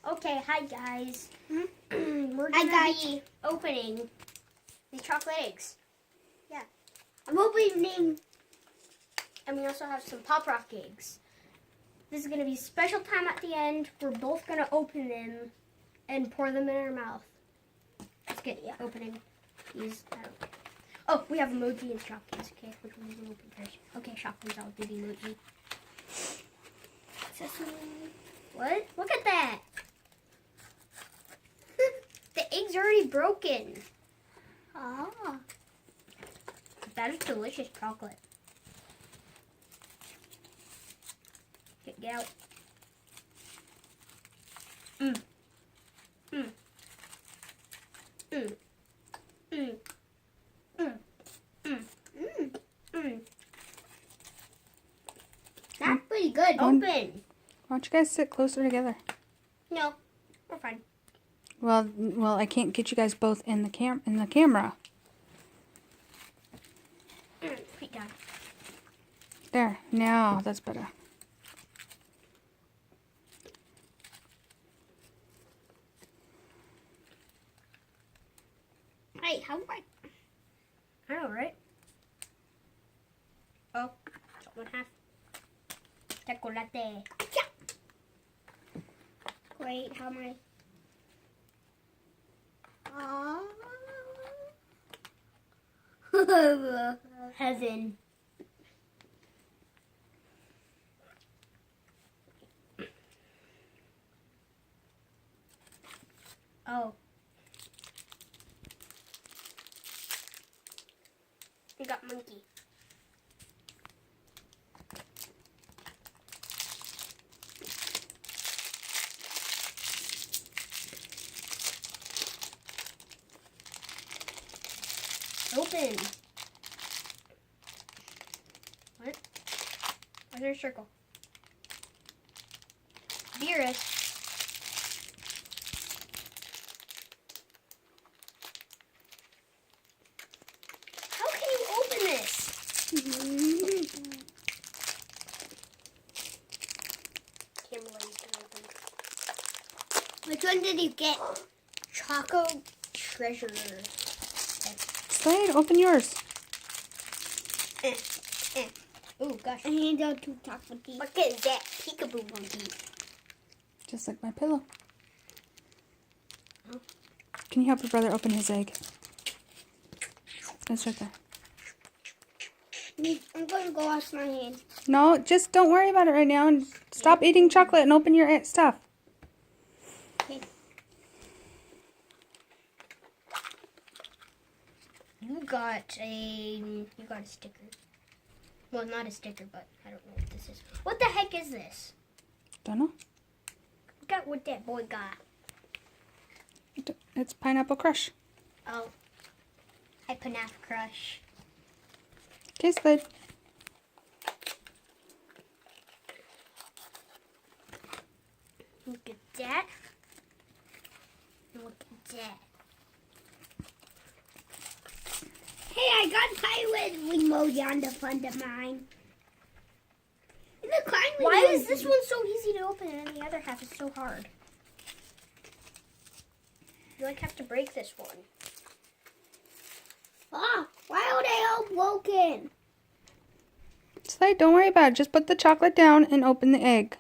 Okay, hi guys. We're Hi, gonna guys. be opening the chocolate eggs. Yeah. I'm opening. And we also have some Pop Rock eggs. This is gonna be special time at the end. We're both gonna open them and pour them in our mouth. Let's get opening these. Oh, we have emoji and shotguns. Okay, which one are we gonna open first? Okay, shotguns, I'll do the emoji. Sesame. What? Look at that! The egg's already broken. Ah. That is delicious chocolate. Get out. Mmm. Mmm. Mmm. Mmm. Mmm. Mmm. Mm. Mmm. That's pretty good. Open. Why don't you guys sit closer together? No, we're fine. Well, I can't get you guys both in the camera. Feet down. There. Now that's better. Hey, how about? I know, right? Oh, chocolate half. Chocolate. Wait, how am I? Ah. Heaven. Oh. We got monkey. Open. What? Where's your circle? Dearest. How can you open this? Camera you can open. Which one did you get? Choco treasure. Slade, open yours. Oh gosh. I hand out 2 chocolate teeth. Look at that peekaboo monkey. Just like my pillow. Oh. Can you help your brother open his egg? It's right there. I'm going to go wash my hands. No, just don't worry about it right now. And stop eating chocolate and open your stuff. Okay. You got a sticker. Well, not a sticker, but I don't know what this is. What the heck is this? Don't know. Look at what that boy got. It's Pineapple Crush. Oh. Hi, Pineapple Crush. Okay, Slade. Look at that. And look at that. Hey, I got pirate emoji on the front of mine. Why is this one so easy to open and the other half is so hard? You have to break this one. Ah, why are they all broken? Slade, don't worry about it. Just put the chocolate down and open the egg.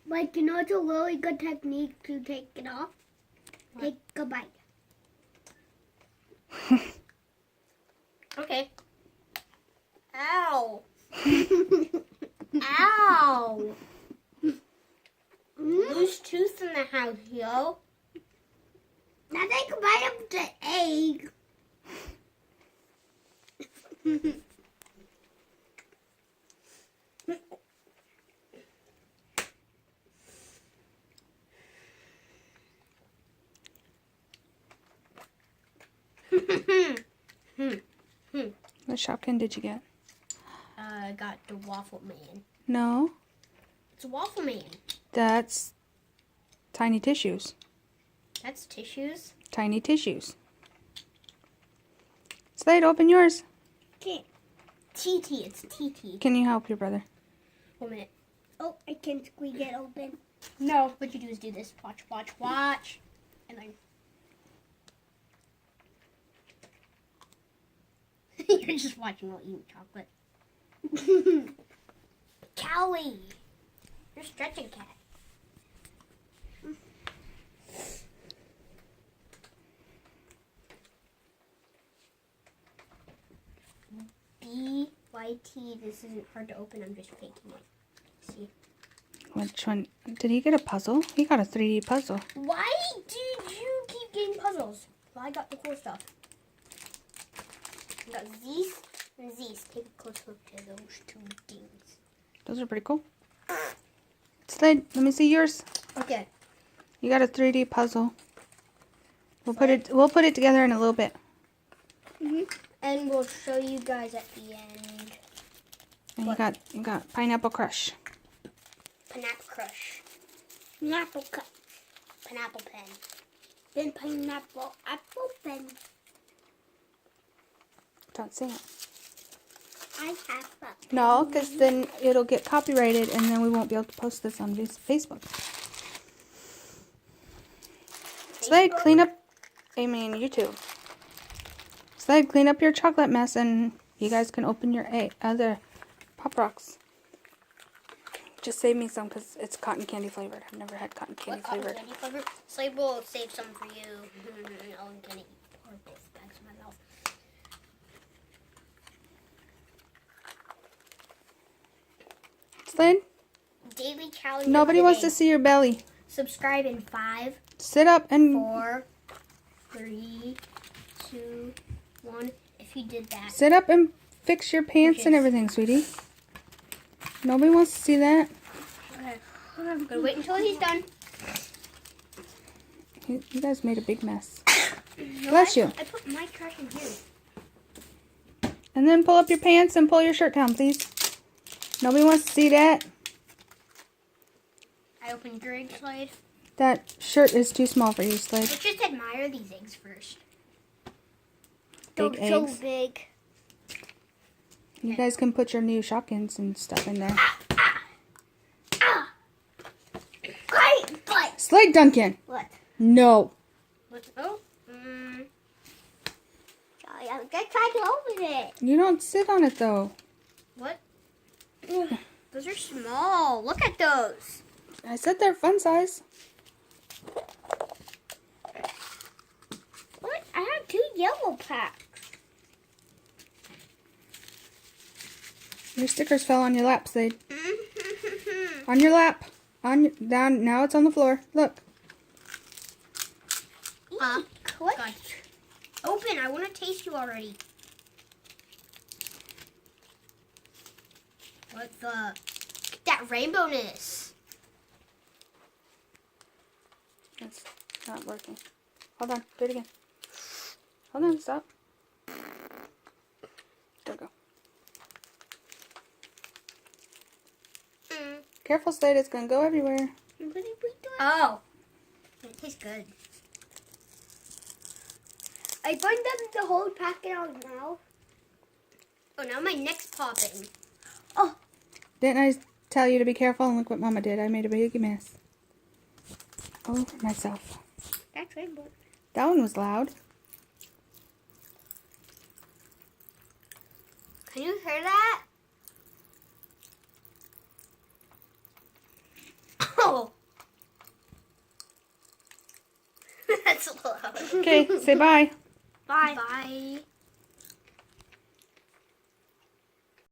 Like, you know, it's a really good technique to take it off. What? Take a bite. Okay. Ow. Ow. Loose tooth in the house, yo. Now take a bite of the egg. What Shopkin did you get? I got the Waffle Man. No, It's a Waffle Man. that's tiny tissues. That's tissues. Tiny tissues. Slade, open yours. Okay. TT. It's TT. Can you help your brother? 1 minute. Oh, I can squeeze it open. No, what you do is do this. Watch, watch, watch. And then... You're just watching while eating chocolate. Callie! You're stretching cat. BYT. This isn't hard to open. I'm just faking it. See? Which one? Did he get a puzzle? He got a 3D puzzle. Why did you keep getting puzzles? Well, I got the cool stuff. I got these and these. Take a close look to those two things. Those are pretty cool. Slade, let me see yours. Okay. You got a 3D puzzle. We'll put it together in a little bit. And we'll show you guys at the end. And What? you got pineapple crush. Pineapple Crush. Pineapple cut. Pineapple Pen. Then pineapple apple pen. Don't sing it. I have a No, because then it'll get copyrighted and then we won't be able to post this on Facebook. Slade, clean up. I mean, YouTube. Slade, clean up your chocolate mess and you guys can open your other Pop Rocks. Just save me some because it's cotton candy flavored. I've never had cotton candy What cotton flavored. candy flavor? Slade will save some for you. I'm gonna eat both bags in my mouth. Slade, Daily challenge. nobody of the wants day. to see your belly. Subscribe in 5, Sit up and 4, 3, 2, 1. If you did that. sit up and fix your pants and Okay. everything, sweetie. Nobody wants to see that. Okay. I'm gonna wait until he's done. You guys made a big mess. No, Bless you. I put my trash in here. And then pull up your pants and pull your shirt down, please. Nobody wants to see that. I opened your egg, Slade. That shirt is too small for you, Slade. Let's just admire these eggs first. Big so eggs. big. You guys can put your new shotguns and stuff in there. Great butt. Slade Duncan! What? No. What? Oh. I'm gonna try to open it. You don't sit on it, though. What? Those are small. Look at those. I said they're fun size. What? I have 2 yellow packs. Your stickers fell on your lap, Slade. On your lap. Down. Now it's on the floor. Look. What? God. Open. I want to taste you already. What the? That rainbowness. It's not working. Hold on. Do it again. Hold on. Stop. There we go. Careful, Slade. It's going to go everywhere. Oh. It tastes good. I put them the whole packet out now. Oh, now my neck's popping. Oh, Didn't I tell you to be careful? And look what Mama did. I made a big mess. All over myself. that's rainbow. That one was loud. Can you hear that? Oh. That's loud. Okay, say bye. Bye. Bye.